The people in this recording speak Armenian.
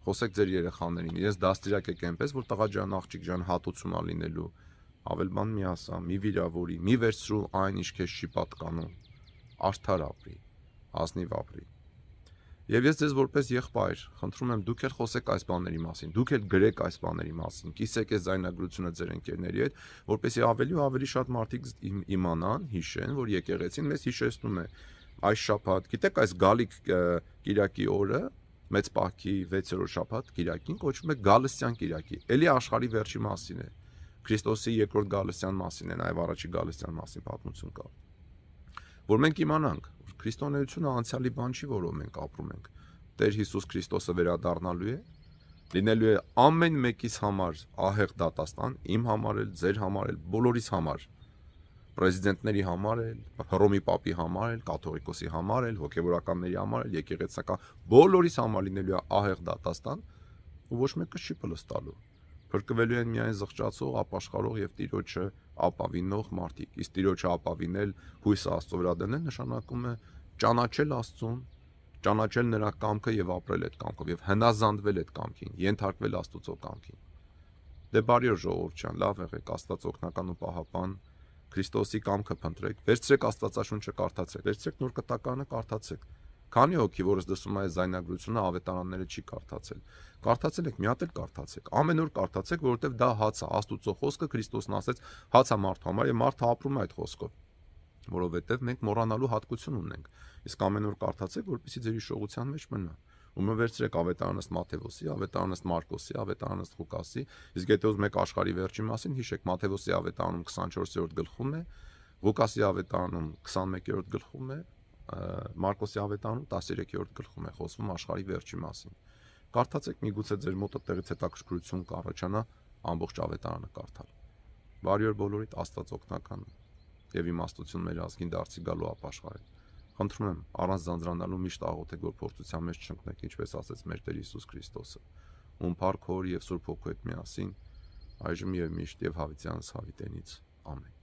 Խոսեք ձեր երեխաներին, իրենց դաստիարակեք այնպես, որ տղա ջան, աղջիկ ջան, հատուցում ա լինելու, ավել բան մի ասա, մի վիրավորի, մի վերցրու այն, ինչ քեզ չի պատկանում, արդար ապրի, ազնիվ ապրի։ Եվ ես ձեզ որպես եղբայր խնդրում եմ, դուք էլ խոսեք այս բաների մասին, դուք էլ գրեք այս բաների մասին, կիսեք այս զայնագրությունը ձեր ընկերների հետ, որպեսզի ավելի ու ավելի շատ մարդիկ իմանան, հիշեն, որ եկեղեցին մեզ հիշեցնում է այս շաբաթ, գիտեք, այս գալիք կիրակի օրը, մեծ պահքի 6-րդ շաբաթ կիրակին կոչվում է Գալստյան կիրակի, էլի աշխարհի վերջի մասին է, Քրիստոսի երկրորդ գալստյան մասին է, նաև առաջի գալստյան մասին պատմություն կա, որ մենք իմանանք, որ քրիստոնեությունը անցյալի բան չի, որով մենք ապրում ենք, Տեր Հիսուս Քրիստոսը վերադառնալու է, լինելու է ամեն մեկիս համար ահեղ դատաստան, իմ համար էլ, ձեր համար էլ, բոլորիս համար, պրեզիդենտների համար էլ, Հռոմի Պապի համար էլ, կաթողիկոսի համար էլ, հոգևորականների համար էլ, եկեղեցական բոլորիս համար լինելու է ահեղ դատաստան, ու ոչ մեկը չի փլստալու։ Փրկվելու են միայն զղջացող, ապաշխարող եւ Տիրոջը ապավինող մարդիկ։ Իսկ Տիրոջը ապավինել, հույսը Աստծո վրա դնել նշանակում է ճանաչել Աստծուն, ճանաչել նրա կամքը եւ ապրել այդ կամքով եւ հնազանդվել այդ կամքին, ենթարկվել Աստծո կամքին։ Դե բարի օր ժողովուրդ ջան, լավ եղեք, Աստված օգնական ու պահապան, Քրիստոսի կամքը փնտրեք, վերցրեք Աստվածաշունչը կարդացեք, վերցրեք նոր կտակարանը կարդացեք։ Քանի հոգի, որս դասում է զայնագրությունը, ավետարանները չի կարդացել։ Կարդացել եք, մի հատ էլ կարդացեք։ Ամեն օր կարդացեք, որովհետև դա հաց է, Աստուծո խոսքը Քրիստոսն ասեց, հաց է մարդու համար, եւ մարդը ապրում է այդ խոսքով։ Որովհետև մենք մոռանալու հատկություն ունենք։ Իսկ ամեն օր կարդացեք, որպեսզի ձեր հիշողության մեջ մնա։ Ումը վերցրեք ավետարանս Մատթեոսի, ավետարանս Մարկոսի, ավետարանս Ղուկասի, իսկ եթե ուզում եք աշխարհի վերջի մասին, հիշեք Մատթեոսի ավետարանում 24-րդ գլխում է, Ղուկասի ավետարանում 21-րդ գլխում է, Մարկոսի ավետարանում 13-րդ գլխում է խոսվում աշխարհի վերջի մասին։ Կարդացեք, միգուցե ձեր մոտ այդտեղից հետաքրքրություն կառաջանա ամբողջ ավետարանը կարդալ։ Բարի օր բոլորիդ, Աստված օգնական եւ իմաստություն մեր ազգին դարձի գալու ապաշխարել։ Խնդրում եմ, առանց ձանձրանալու միշտ աղոթեք, որ փորձության մեջ չընկնեք, ինչպես ասեց մեր Տեր Հիսուս Քրիստոսը։ Ում Փառք Հոր եւ Սուրբ Հոգու հետ միասին, այժմ եւ միշտ եւ հավիտյանս հավիտենից։ Ամեն։